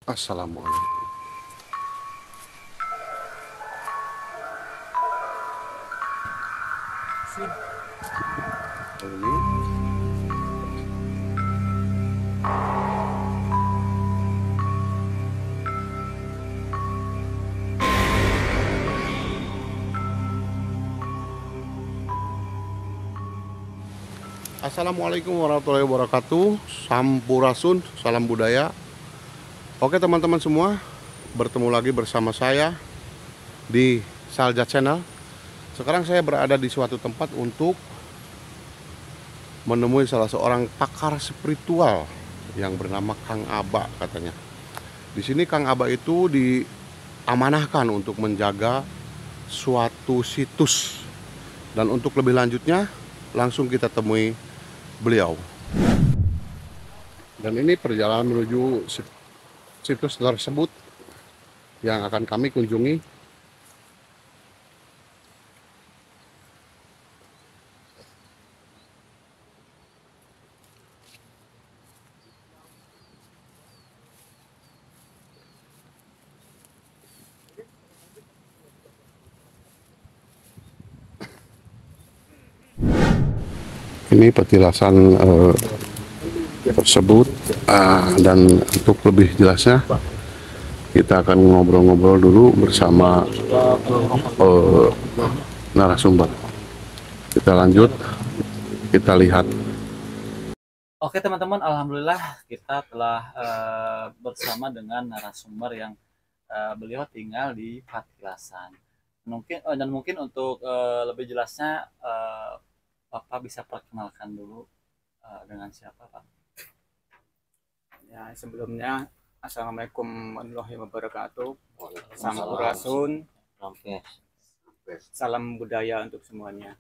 Assalamualaikum. Ini Assalamualaikum warahmatullahi wabarakatuh. Sampurasun, salam budaya. Oke teman-teman semua, bertemu lagi bersama saya di Salja Channel. Sekarang saya berada di suatu tempat untuk menemui salah seorang pakar spiritual yang bernama Kang Aba katanya. Di sini Kang Aba itu diamanahkan untuk menjaga suatu situs. Dan untuk lebih lanjutnya, langsung kita temui beliau. Dan ini perjalanan menuju situs tersebut yang akan kami kunjungi. Ini petilasan tersebut, dan untuk lebih jelasnya kita akan ngobrol-ngobrol dulu bersama narasumber. Kita lanjut, kita lihat. Oke teman-teman, alhamdulillah kita telah bersama dengan narasumber yang beliau tinggal di Patilasan. Mungkin untuk lebih jelasnya Bapak bisa perkenalkan dulu dengan siapa Pak? Ya, sebelumnya Assalamualaikum warahmatullahi wabarakatuh. Sampurasun, salam budaya untuk semuanya.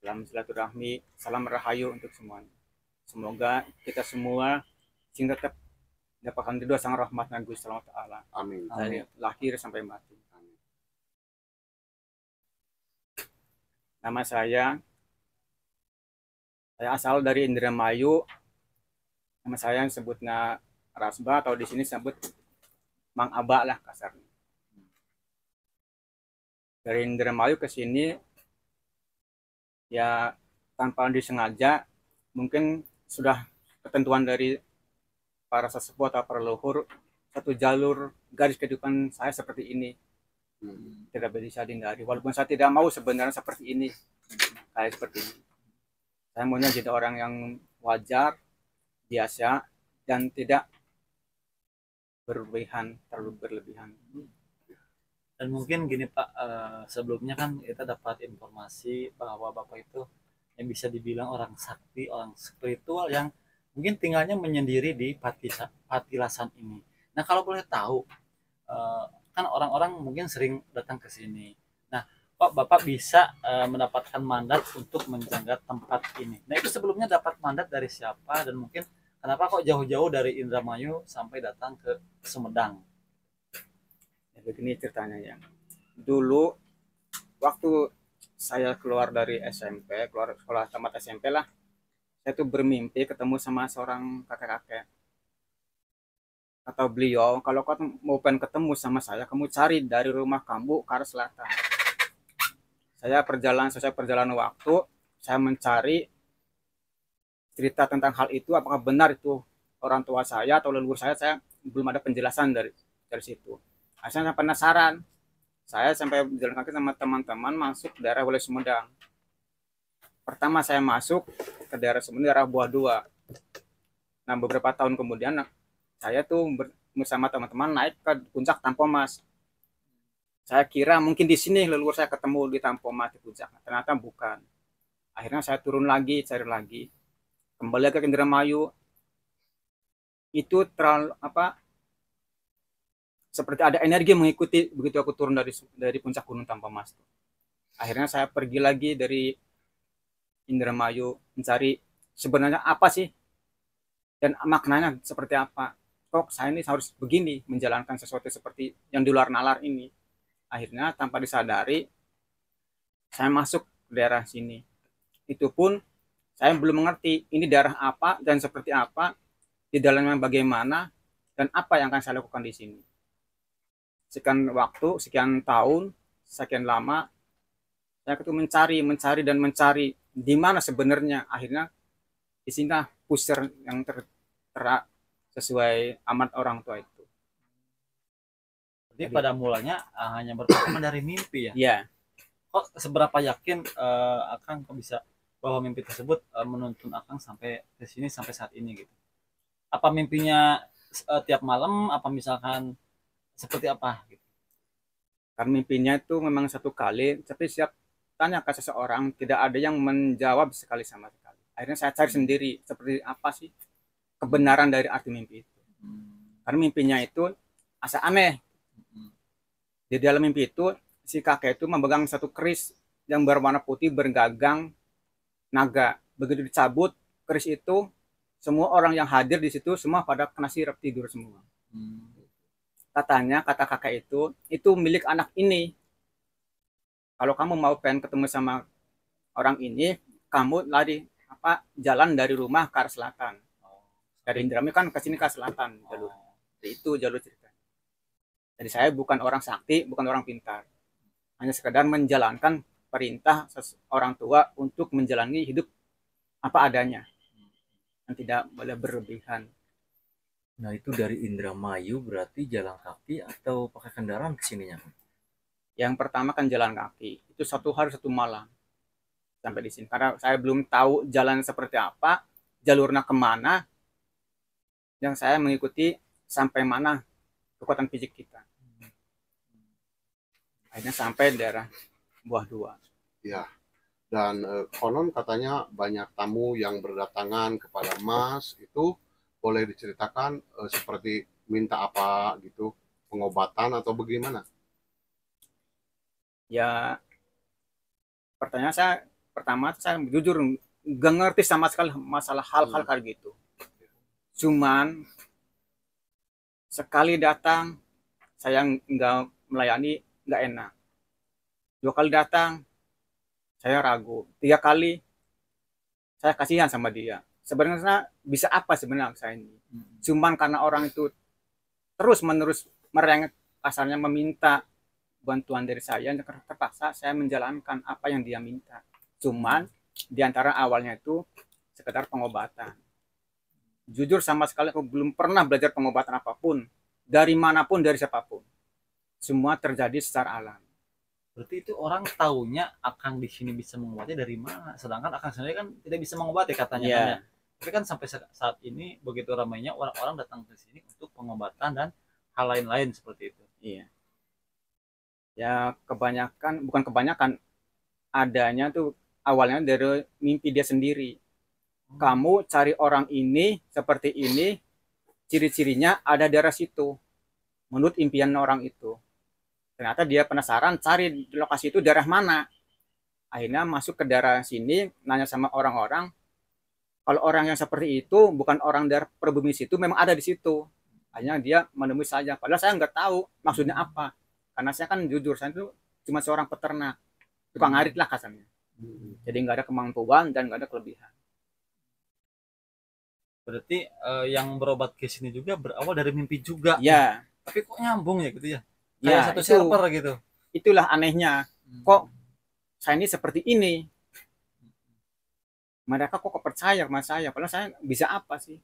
Salam silaturahmi, salam rahayu untuk semuanya. Semoga kita semua sing tetap dapatkan ridho sang rahmat Gusti Allah Ta'ala. Amin. Dari lahir sampai mati. Nama saya asal dari Indramayu. Nama saya yang sebutnya Rasba atau di sini sebut Mang Aba lah kasarnya. Dari Indramayu ke sini ya tanpa disengaja, mungkin sudah ketentuan dari para sesepuh atau para leluhur, satu jalur garis kehidupan saya seperti ini. Tidak bisa dihindari, walaupun saya tidak mau sebenarnya seperti ini, kayak seperti ini. Saya maunya jadi orang yang wajar, biasa, dan tidak terlalu berlebihan. Dan mungkin gini Pak, sebelumnya kan kita dapat informasi bahwa Bapak itu yang bisa dibilang orang sakti, orang spiritual yang mungkin tinggalnya menyendiri di Patilasan ini. Nah kalau boleh tahu, kan orang-orang mungkin sering datang ke sini. Nah, Pak Bapak bisa mendapatkan mandat untuk menjaga tempat ini. Nah itu sebelumnya dapat mandat dari siapa dan mungkin kenapa kok jauh-jauh dari Indramayu sampai datang ke Sumedang? Ya, begini ceritanya ya. Dulu waktu saya keluar dari SMP, keluar sekolah tamat SMP lah, saya tuh bermimpi ketemu sama seorang kakek-kakek. Atau beliau, kalau kamu mau pengen ketemu sama saya, kamu cari dari rumah kamu ke arah selatan. Sesuai perjalanan waktu, saya mencari cerita tentang hal itu, apakah benar itu orang tua saya atau leluhur saya belum ada penjelasan dari situ. Saya penasaran, saya sampai berjalan kaki sama teman-teman masuk ke daerah Wali Sumedang. Pertama saya masuk ke daerah Sumedang, daerah Buah Dua. Nah beberapa tahun kemudian saya tuh bersama teman-teman naik ke puncak Tampomas. Saya kira mungkin di sini leluhur saya ketemu di Tampomas di puncak. Ternyata bukan. Akhirnya saya turun lagi, cari lagi. Kembali ke Indramayu. Itu terlalu seperti ada energi mengikuti begitu aku turun dari puncak Gunung Tampomas. Akhirnya saya pergi lagi dari Indramayu mencari sebenarnya apa sih dan maknanya seperti apa. Kok saya ini harus begini menjalankan sesuatu seperti yang di luar nalar ini. Akhirnya tanpa disadari saya masuk ke daerah sini. Itu pun saya belum mengerti ini daerah apa dan seperti apa, di dalamnya bagaimana, dan apa yang akan saya lakukan di sini. Sekian waktu, sekian tahun, sekian lama, saya itu mencari dan mencari di mana sebenarnya. Akhirnya di sini pusar yang sesuai amat orang tua itu. Jadi pada mulanya hanya berpapasan dari mimpi ya. Iya. Kok seberapa yakin Akang kok bisa bahwa mimpi tersebut menuntun Akang sampai ke sini sampai saat ini gitu? Apa mimpinya tiap malam? Apa misalkan seperti apa gitu? Karena mimpinya itu memang satu kali, tapi siap tanya ke seseorang tidak ada yang menjawab sekali sama sekali. Akhirnya saya cari sendiri seperti apa sih kebenaran dari arti mimpi itu. Karena mimpinya itu asa aneh. Di dalam mimpi itu si kakek itu memegang satu keris yang berwarna putih bergagang naga. Begitu dicabut keris itu, semua orang yang hadir di situ semua pada kena sirap tidur semua. Katanya kata kakek itu milik anak ini. Kalau kamu mau pengen ketemu sama orang ini, kamu lari jalan dari rumah ke arah selatan. Dari Indramayu kan ke sini ke selatan jalur. Itu jalur cerita. Jadi saya bukan orang sakti, bukan orang pintar. Hanya sekedar menjalankan perintah orang tua untuk menjalani hidup apa adanya. Dan tidak boleh berlebihan. Nah itu dari Indramayu berarti jalan kaki atau pakai kendaraan kesininya? Yang pertama kan jalan kaki. Itu satu hari satu malam sampai di sini. Karena saya belum tahu jalan seperti apa, jalurnya kemana. Yang saya mengikuti sampai mana kekuatan fisik kita. Akhirnya sampai daerah Buah Dua. Ya, dan konon katanya banyak tamu yang berdatangan kepada Mas, itu boleh diceritakan seperti minta apa gitu, pengobatan atau bagaimana? Ya, pertanyaan saya pertama saya jujur nggak ngerti sama sekali masalah hal-hal kayak gitu. Cuman sekali datang saya nggak melayani, nggak enak. 2 kali datang saya ragu. 3 kali saya kasihan sama dia. Sebenarnya bisa apa sebenarnya saya ini? Cuman karena orang itu terus menerus merengek, kasarnya meminta bantuan dari saya, terpaksa saya menjalankan apa yang dia minta. Cuman diantara awalnya itu sekedar pengobatan. Jujur sama sekali aku belum pernah belajar pengobatan apapun, dari manapun, dari siapapun. Semua terjadi secara alam. Berarti itu orang taunya Akang di sini bisa mengobati dari mana? Sedangkan Akang sendiri kan tidak bisa mengobati katanya. Iya. Tapi kan sampai saat ini begitu ramainya orang-orang datang ke sini untuk pengobatan dan hal lain-lain seperti itu. Iya. Ya bukan kebanyakan, adanya tuh awalnya dari mimpi dia sendiri. Kamu cari orang ini seperti ini, ciri-cirinya ada daerah situ. Menurut impian orang itu. Ternyata dia penasaran cari di lokasi itu daerah mana. Akhirnya masuk ke daerah sini, nanya sama orang-orang. Kalau orang yang seperti itu bukan orang daerah pribumi situ, memang ada di situ. Hanya dia menemui saja. Padahal saya nggak tahu maksudnya apa. Karena saya kan jujur, saya itu cuma seorang peternak. Tukang ngarit lah kasarnya. Jadi nggak ada kemampuan dan nggak ada kelebihan. Berarti yang berobat ke sini juga berawal dari mimpi juga. Ya. Tapi kok nyambung ya gitu ya? Kayak Ya, satu server gitu. Itulah anehnya. Kok saya ini seperti ini? Mereka kok percaya sama saya? Padahal saya bisa apa sih?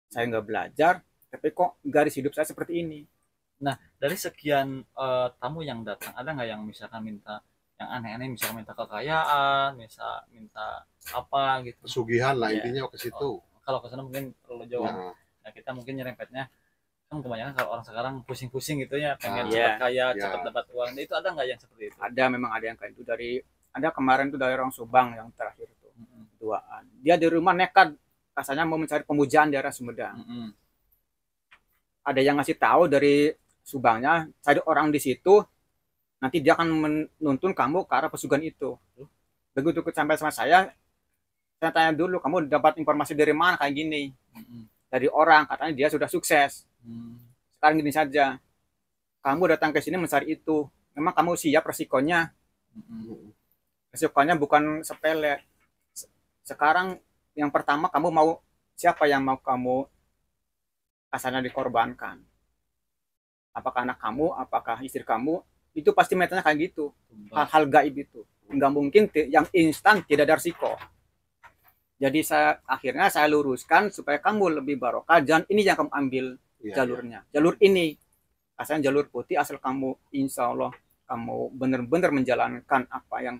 Saya nggak belajar, tapi kok garis hidup saya seperti ini? Nah, dari sekian tamu yang datang, ada nggak yang misalkan minta yang aneh-aneh, misalkan minta kekayaan, misal minta apa gitu? Pesugihan lah Ya. intinya ke situ. Kalau ke sana mungkin terlalu jauh. Nah, kita mungkin nyerempetnya kan kebanyakan kalau orang sekarang pusing-pusing gitu ya, pengen cepat kaya, cepat dapat uang. Itu ada nggak yang seperti itu? Ada, memang ada yang kayak itu. Ada kemarin tuh dari orang Subang yang terakhir itu. Duaan. Dia di rumah nekat, rasanya mau mencari pemujaan daerah Sumedang. Ada yang ngasih tahu dari Subangnya, cari orang di situ, nanti dia akan menuntun kamu ke arah pesugihan itu. Begitu sampai sama saya tanya dulu, kamu dapat informasi dari mana kayak gini? Dari orang, katanya dia sudah sukses. Sekarang gini saja, kamu datang ke sini mencari itu, memang kamu siap resikonya? Resikonya bukan sepele. Sekarang yang pertama kamu mau siapa yang mau kamu kasarnya dikorbankan. Apakah anak kamu, apakah istri kamu, itu pasti metodenya kayak gitu. Hal-hal gaib itu. Nggak mungkin yang instan tidak ada risiko. Jadi akhirnya saya luruskan supaya kamu lebih barokah. Jangan ini yang kamu ambil jalurnya. Jalur ini. Asalnya jalur putih, asal kamu insya Allah kamu benar-benar menjalankan apa yang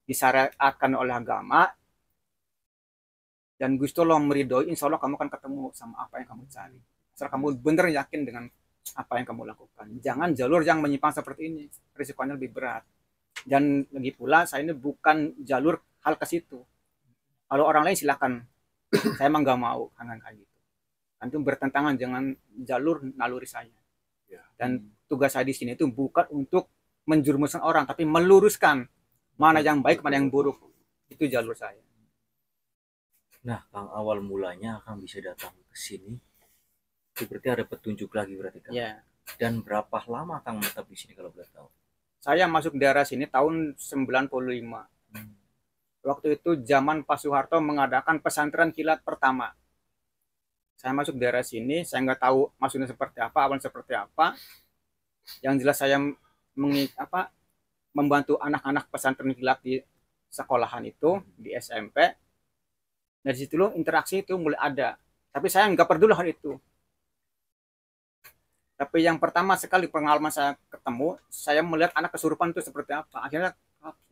disyariatkan oleh agama. Dan Gusti Allah meridhoi, insya Allah kamu akan ketemu sama apa yang kamu cari. Asal kamu benar yakin dengan apa yang kamu lakukan. Jangan jalur yang menyimpang seperti ini, risikonya lebih berat. Dan lagi pula saya ini bukan jalur hal ke situ. Kalau orang lain silakan, saya emang nggak mau kayak gitu. Itu bertentangan dengan jalur naluri saya. Dan tugas saya di sini itu bukan untuk menjerumuskan orang, tapi meluruskan mana yang baik, mana yang buruk. Itu jalur saya. Nah, Kang, awal mulanya Kang bisa datang ke sini itu berarti ada petunjuk lagi berarti Kang. Ya. Dan berapa lama Kang menetap di sini kalau boleh tahu? Saya masuk daerah sini tahun 95. Waktu itu zaman Pak Soeharto mengadakan pesantren kilat pertama. Saya masuk daerah sini, saya nggak tahu maksudnya seperti apa, awalnya seperti apa. Yang jelas saya membantu anak-anak pesantren kilat di sekolahan itu, di SMP. Dari situ loh interaksi itu mulai ada. Tapi saya nggak peduli hal itu. Tapi yang pertama sekali pengalaman saya ketemu, saya melihat anak kesurupan itu seperti apa. Akhirnya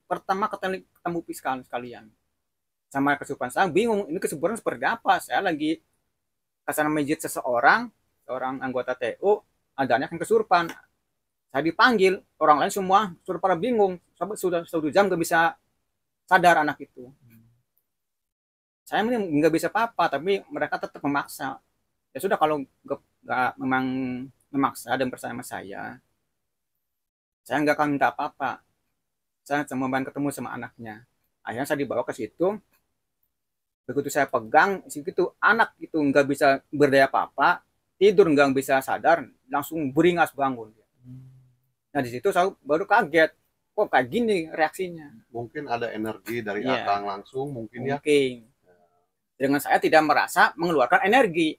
pertama ketemu sekalian. Sama kesurupan, saya bingung, ini kesurupan seperti apa. Saya lagi kesana mijit seorang anggota TU, ada anak yang kesurupan. Saya dipanggil, orang lain semua sudah pada bingung. Sudah 1 jam nggak bisa sadar anak itu. Saya nggak bisa apa-apa, tapi mereka tetap memaksa. Ya sudah, kalau nggak memang memaksa dan bersama saya nggak akan minta apa-apa. Saya cuma pengen ketemu sama anaknya. Akhirnya saya dibawa ke situ. Begitu saya pegang, situ anak itu nggak bisa berdaya apa-apa, tidur nggak bisa sadar, langsung beringas bangun. Nah di situ saya baru kaget, kok kayak gini reaksinya. Mungkin ada energi dari Akang langsung, mungkin ya. Dengan saya tidak merasa mengeluarkan energi.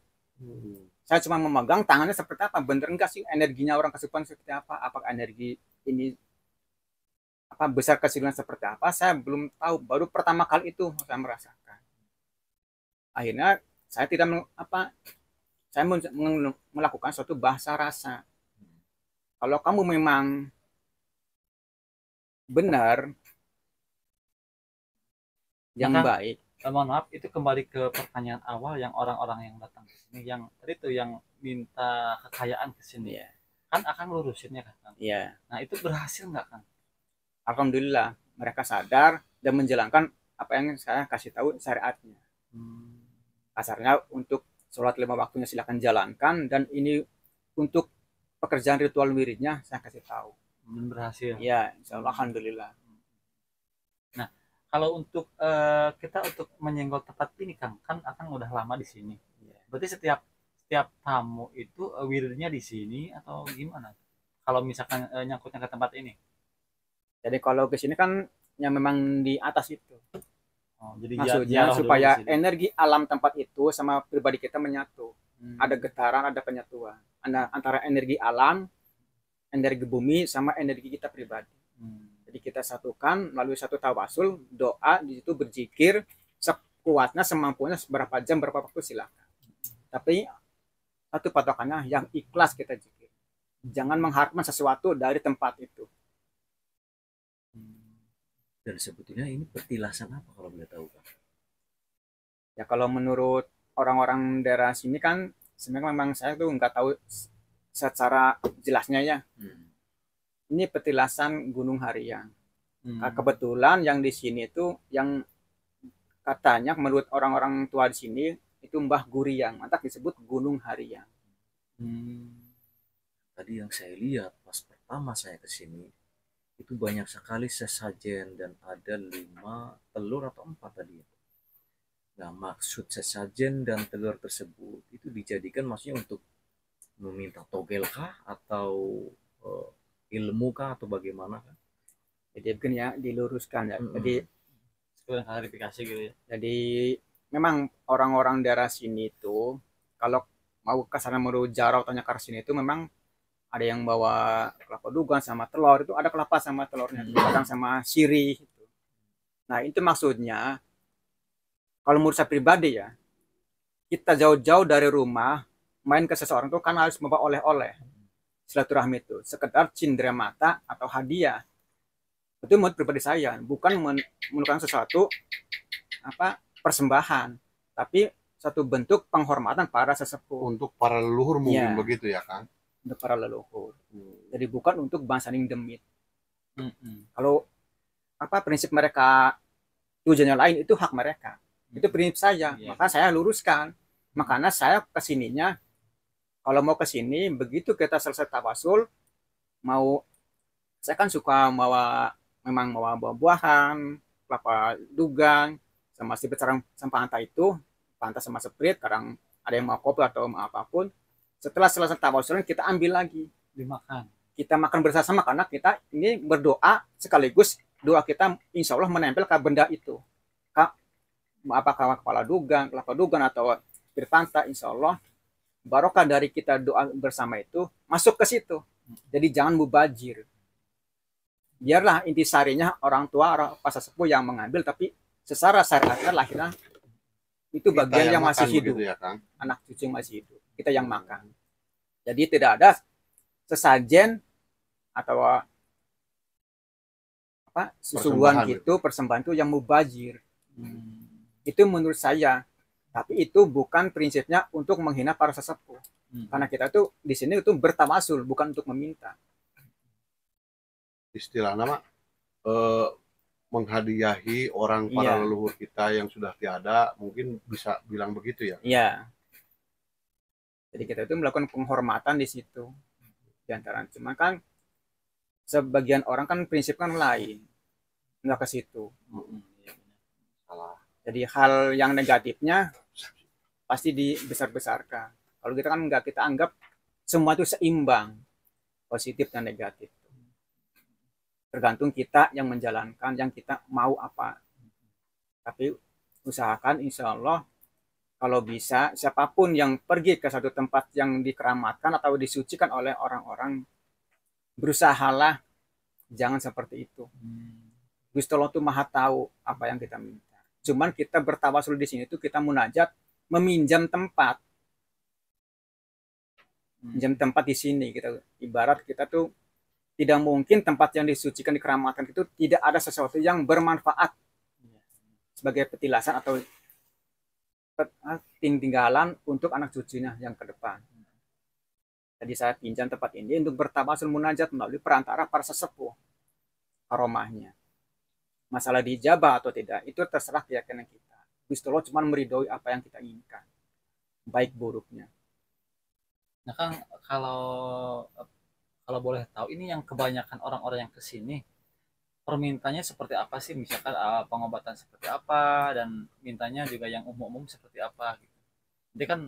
Saya cuma memegang tangannya seperti apa, bener enggak sih energinya orang kesurupan seperti apa, apakah energi ini besar kesurupan seperti apa, saya belum tahu. Baru pertama kali itu saya merasakan. Akhirnya saya tidak saya melakukan suatu bahasa rasa. Kalau kamu memang benar yang baik. Mohon maaf, itu kembali ke pertanyaan awal yang orang-orang yang datang ke sini, yang tadi tuh yang minta kekayaan ke sini. Ya. Kan akan lurusinnya kan? Iya. Nah itu berhasil nggak kan? Alhamdulillah mereka sadar dan menjalankan apa yang saya kasih tahu syariatnya. Kasarnya untuk sholat 5 waktunya silakan jalankan, dan ini untuk pekerjaan ritual wiridnya saya kasih tahu. Dan berhasil. Ya, insya Allah, alhamdulillah. Nah, kalau untuk kita untuk menyenggol tempat ini kan akan udah lama di sini. Berarti setiap tamu itu wiridnya di sini atau gimana? Kalau misalkan nyangkutnya ke tempat ini. Jadi kalau ke sini kan yang memang di atas itu. Oh, jadi maksudnya supaya energi alam tempat itu sama pribadi kita menyatu. Ada getaran, ada penyatuan. Antara energi alam, energi bumi, sama energi kita pribadi. Jadi kita satukan melalui satu tawasul, doa, di situ berzikir sekuatnya, semampunya, berapa jam, berapa waktu silakan. Tapi satu patokannya yang ikhlas kita zikir. Jangan mengharapkan sesuatu dari tempat itu. Dan sebetulnya ini petilasan apa kalau boleh tahu Kang? Ya kalau menurut orang-orang daerah sini kan sebenarnya memang saya tuh nggak tahu secara jelasnya ya. Ini petilasan Gunung Hariang. Nah, kebetulan yang di sini itu yang katanya menurut orang-orang tua di sini itu Mbah Guriang, maka disebut Gunung Hariang. Tadi yang saya lihat pas pertama saya ke sini itu banyak sekali sesajen dan ada 5 telur atau 4 tadi. Nah, maksud sesajen dan telur tersebut itu dijadikan maksudnya untuk meminta togel kah atau ilmu kah atau bagaimana kan? Jadi mungkin ya diluruskan ya. Jadi klarifikasi gitu ya. Jadi memang orang-orang daerah sini itu kalau mau ke sana menuju Jarau atau Nyakar sini itu memang ada yang bawa kelapa dugan sama telur, itu ada kelapa sama telurnya, kadang sama sirih gitu. Nah itu maksudnya kalau menurut saya pribadi ya, kita jauh-jauh dari rumah main ke seseorang itu kan harus membawa oleh-oleh. Silaturahmi itu sekedar cindera mata atau hadiah. Itu menurut pribadi saya, bukan menunjukkan sesuatu persembahan, tapi satu bentuk penghormatan para sesepuh. Untuk para leluhur mungkin Ya, begitu ya Kang. untuk para leluhur. Jadi bukan untuk basaning demit. Mm-mm. Kalau prinsip mereka tujuannya lain, itu hak mereka. Itu prinsip saya. Iya. Maka saya luruskan. Makanya saya kesininya, kalau mau kesini, begitu kita selesai tawasul, saya kan suka memang buah-buahan, kelapa dugan, sama sipit sarang sampah anta itu, pantas sama sprit, kadang ada yang mau kopi atau mau apapun. Setelah selesai tawasul, kita ambil lagi. Dimakan. Kita makan bersama karena kita ini berdoa sekaligus doa kita insya Allah menempel ke benda itu. Apakah kepala dugan, kelapa dugan atau sprit panta, insya Allah barokah dari kita doa bersama itu masuk ke situ. Jadi jangan mubazir. Biarlah intisarinya orang tua, orang pas sepuh yang mengambil, tapi secara syariat lahirnya itu Kita bagian yang masih makan hidup. begitu ya Kang. Anak cucu yang masih hidup. Kita yang makan. Jadi tidak ada sesajen atau susuhan gitu, persembahan itu yang mubazir. Itu menurut saya. Tapi itu bukan prinsipnya untuk menghina para sesepuh. Karena kita tuh di sini itu bertawasul, bukan untuk meminta. Istilah nama menghadiahi orang para Iya. leluhur kita yang sudah tiada, mungkin bisa bilang begitu ya. Iya. Jadi kita itu melakukan penghormatan di situ. Di antara cuma kan sebagian orang kan prinsip kan lain. Enggak ke situ. Salah. Jadi hal yang negatifnya pasti dibesar-besarkan. Kalau kita kan enggak, kita anggap semua itu seimbang, positif dan negatif. Tergantung kita yang menjalankan, yang kita mau apa. Tapi usahakan insya Allah kalau bisa siapapun yang pergi ke satu tempat yang dikeramatkan atau disucikan oleh orang-orang, berusahalah jangan seperti itu. Gusti Allah itu maha tahu apa yang kita minta. Cuman kita bertawasul di sini itu kita munajat meminjam tempat. Minjam tempat di sini kita ibarat kita tuh tidak mungkin tempat yang disucikan dikeramatkan itu tidak ada sesuatu yang bermanfaat sebagai petilasan atau tinggalan untuk anak cucunya yang ke depan. Jadi saya pinjam tempat ini untuk bertawasul munajat melalui perantara para sesepuh aromahnya. Masalah dijabah atau tidak itu terserah keyakinan kita. Gusti Allah cuma meridhoi apa yang kita inginkan, baik buruknya. Nah Kang, kalau boleh tahu ini yang kebanyakan orang-orang yang kesini permintanya seperti apa sih, misalkan pengobatan seperti apa dan mintanya juga yang umum-umum seperti apa gitu. Jadi kan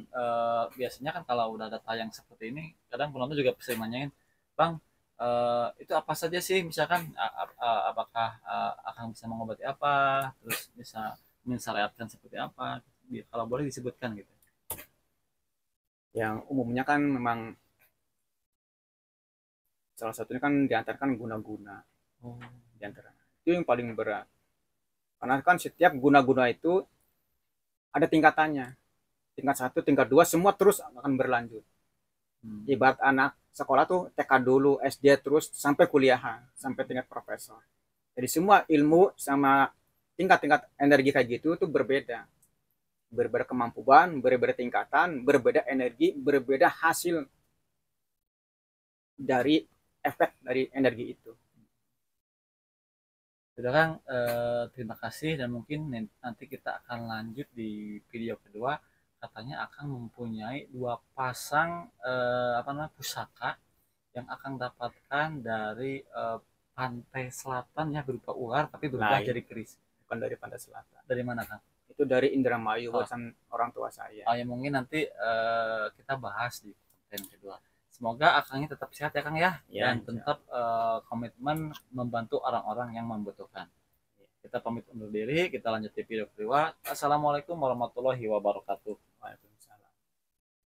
biasanya kan kalau udah ada tayang seperti ini kadang penonton juga bisa nanyain, Bang itu apa saja sih, misalkan apakah akan bisa mengobati apa, terus bisa mensyariatkan seperti apa, kalau boleh disebutkan gitu. Yang umumnya kan memang salah satunya kan diantarkan guna-guna. Diantara itu yang paling berat. Karena kan setiap guna-guna itu ada tingkatannya. Tingkat 1, tingkat 2 semua terus akan berlanjut. Ibarat anak sekolah tuh TK dulu, SD terus sampai kuliahan, sampai tingkat profesor. Jadi semua ilmu sama tingkat-tingkat energi kayak gitu tuh berbeda. Berbeda kemampuan, berbeda tingkatan, berbeda energi, berbeda hasil dari efek dari energi itu. Sudah Kang, terima kasih dan mungkin nanti kita akan lanjut di video kedua. Katanya akan mempunyai 2 pasang pusaka yang akan dapatkan dari pantai selatan ya, berupa ular tapi berubah jadi keris. Bukan dari pantai selatan. Dari mana Kang? Itu dari Indramayu, warisan orang tua saya. Ya mungkin nanti kita bahas di konten kedua. Semoga akangnya tetap sehat ya Kang ya, dan tetap komitmen membantu orang-orang yang membutuhkan. Kita pamit undur diri, kita lanjut di video kedua. Assalamualaikum warahmatullahi wabarakatuh.